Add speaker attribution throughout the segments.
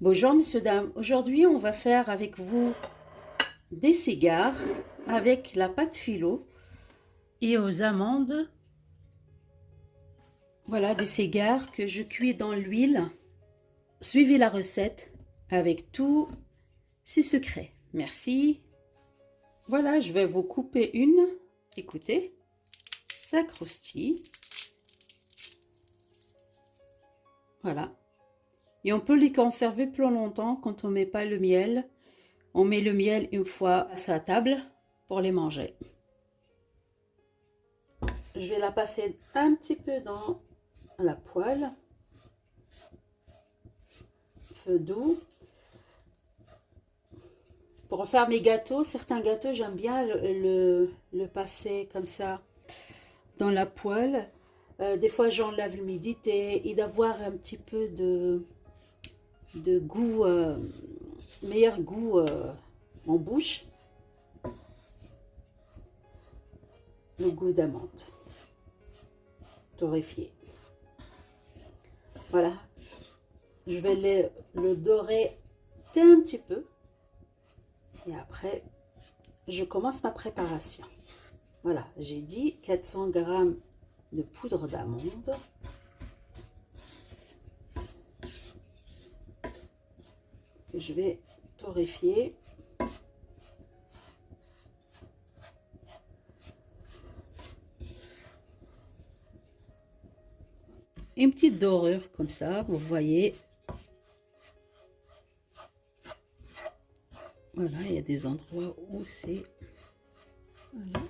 Speaker 1: Bonjour messieurs, dames. Aujourd'hui, on va faire avec vous des cigares avec la pâte phyllo et aux amandes. Voilà, des cigares que je cuis dans l'huile. Suivez la recette avec tous ses secrets. Merci. Voilà, je vais vous couper une. Écoutez, ça croustille. Voilà. Et on peut les conserver plus longtemps quand on ne met pas le miel. On met le miel une fois à sa table pour les manger. Je vais la passer un petit peu dans la poêle. Feu doux. Pour faire mes gâteaux, certains gâteaux, j'aime bien le passer comme ça dans la poêle. Des fois, j'enlève l'humidité et d'avoir un petit peu de goût, meilleur goût en bouche. Le goût d'amande torréfié. Voilà. Je vais le dorer un petit peu. Et après, je commence ma préparation. Voilà, j'ai dit 400 g de poudre d'amande. Que je vais torréfier. Une petite dorure comme ça, vous voyez. Voilà, il y a des endroits où c'est... Voilà.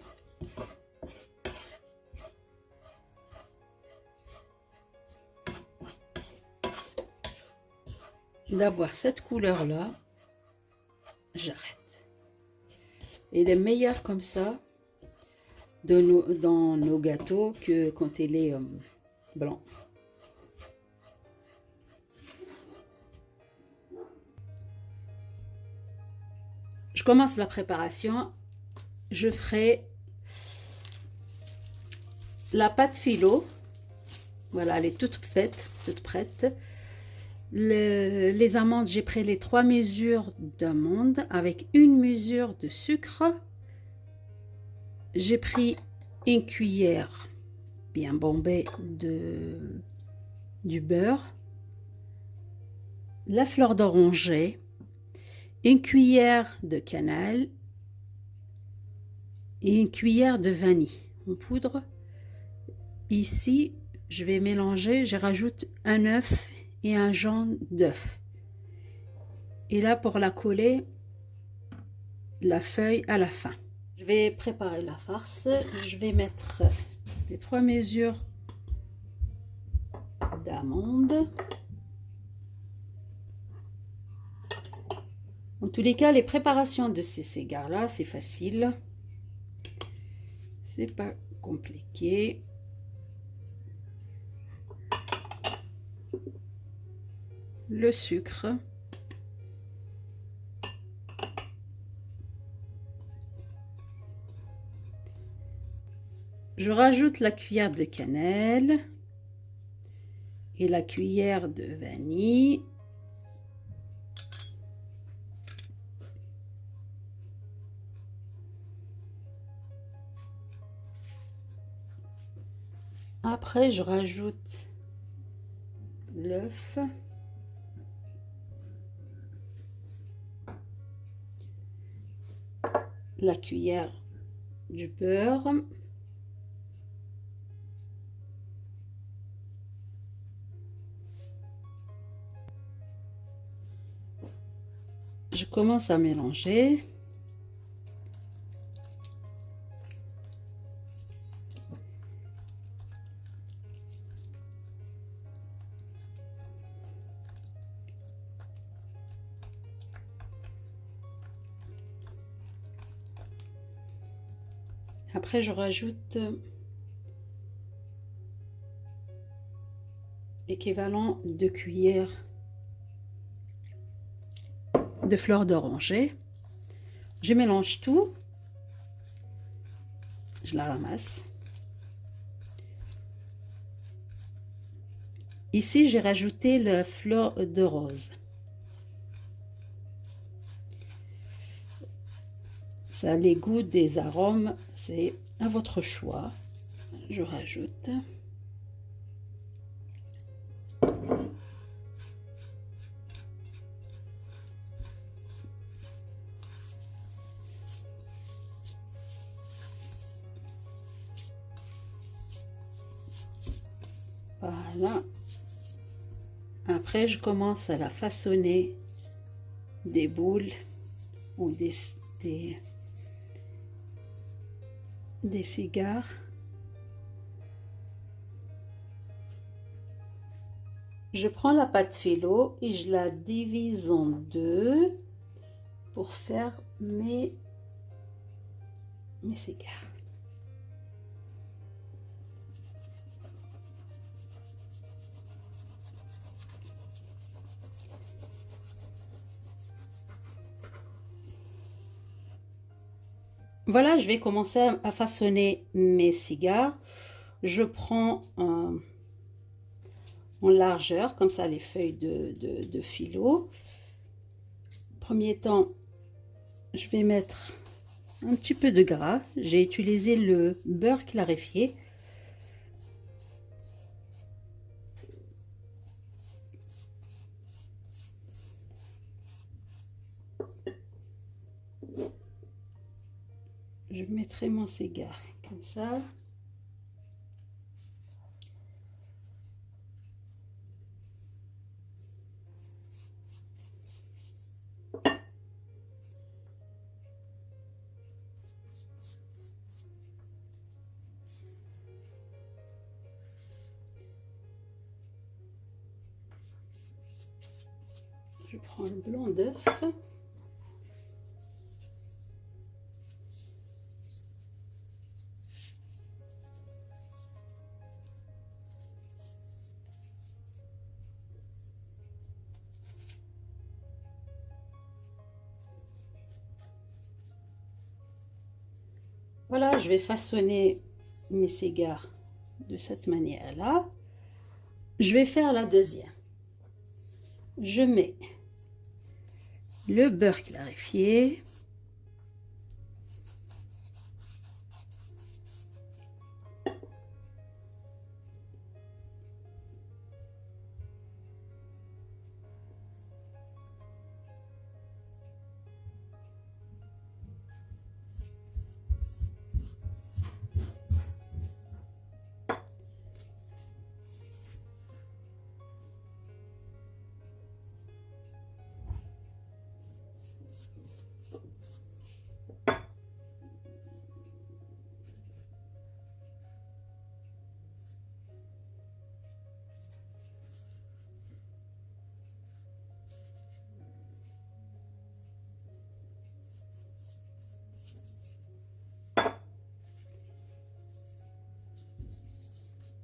Speaker 1: D'avoir cette couleur-là, j'arrête. Il est meilleur comme ça dans nos gâteaux que quand il est blanc. Je commence la préparation. Je ferai la pâte phyllo. Voilà, elle est toute faite, toute prête. Les amandes, j'ai pris les 3 mesures d'amandes avec une mesure de sucre. J'ai pris une cuillère bien bombée du beurre, la fleur d'oranger, une cuillère de cannelle et une cuillère de vanille en poudre. Ici, je vais mélanger, je rajoute un œuf et un jaune d'œuf. Et là, pour la coller, la feuille à la fin. Je vais préparer la farce. Je vais mettre les 3 mesures d'amandes. En tous les cas, les préparations de ces cigares-là, c'est facile. C'est pas compliqué. Le sucre. Je rajoute la cuillère de cannelle et la cuillère de vanille. Après, je rajoute l'œuf. La cuillère du beurre. Je commence à mélanger. Après, je rajoute l'équivalent de cuillère de fleur d'oranger. Je mélange tout. Je la ramasse. Ici, j'ai rajouté la fleur de rose. Ça, les goûts des arômes, c'est à votre choix. Je rajoute. Voilà. Après, je commence à la façonner des boules ou des cigares. Je prends la pâte phyllo et je la divise en deux pour faire mes cigares. Voilà, je vais commencer à façonner mes cigares. Je prends en largeur, comme ça, les feuilles de phyllo. Premier temps, je vais mettre un petit peu de gras. J'ai utilisé le beurre clarifié. Je mettrai mon cigare comme ça. Je prends le blanc d'œuf. Voilà, je vais façonner mes cigares de cette manière-là. Je vais faire la deuxième. Je mets le beurre clarifié.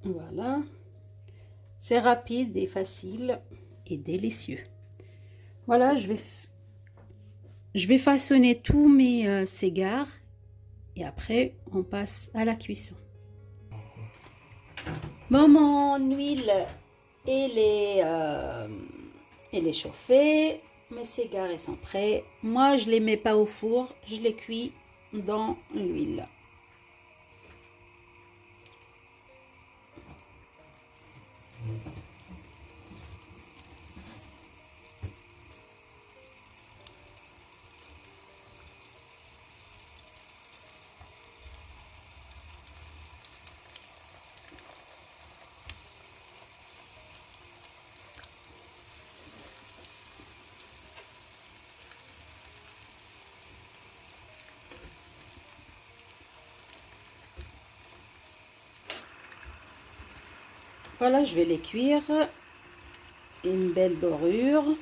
Speaker 1: Voilà, c'est rapide et facile et délicieux. Voilà, je vais façonner tous mes cigares et après on passe à la cuisson. Bon, mon huile elle est chauffée, mes cigares ils sont prêts. Moi je les mets pas au four, je les cuis dans l'huile. Voilà, je vais les cuire. Une belle dorure.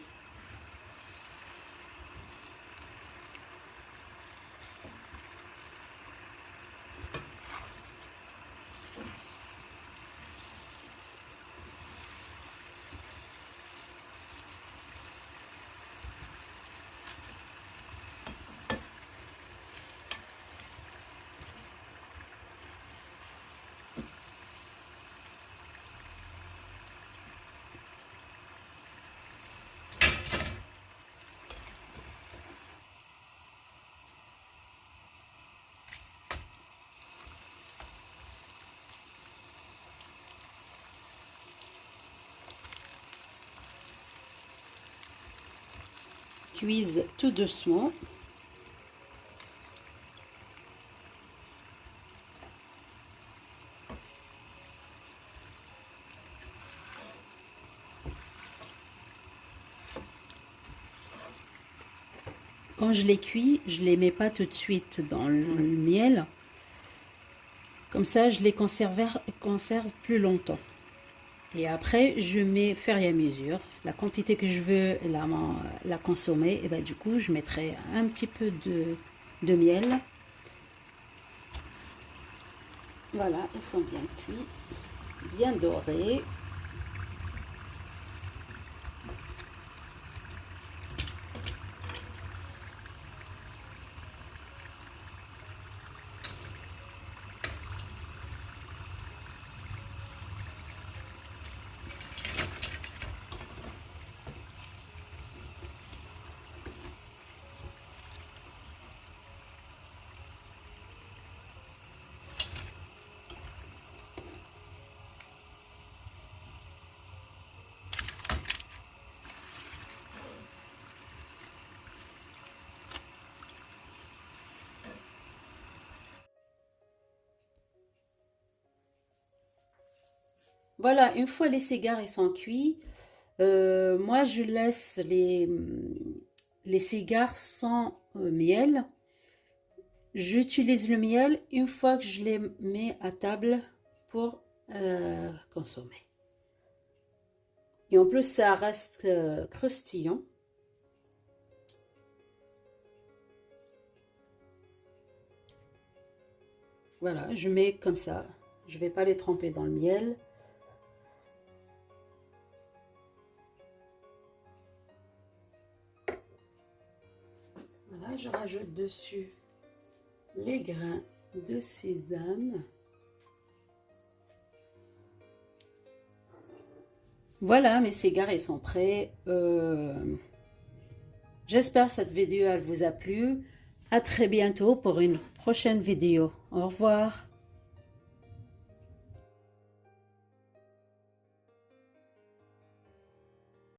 Speaker 1: cuisent tout doucement. Quand je les cuis, je les mets pas tout de suite dans le miel. Comme ça, je les conserve plus longtemps. Et après, je mets faire et à mesure. La quantité que je veux la consommer, et ben, du coup, je mettrai un petit peu de miel. Voilà, ils sont bien cuits, bien dorés. Voilà, une fois les cigares ils sont cuits, moi je laisse les cigares sans miel. J'utilise le miel une fois que je les mets à table pour consommer. Et en plus ça reste croustillant. Voilà, je mets comme ça. Je ne vais pas les tremper dans le miel. Voilà, je rajoute dessus les grains de sésame. Voilà, mes cigares ils sont prêts. J'espère que cette vidéo elle vous a plu. À très bientôt pour une prochaine vidéo. Au revoir.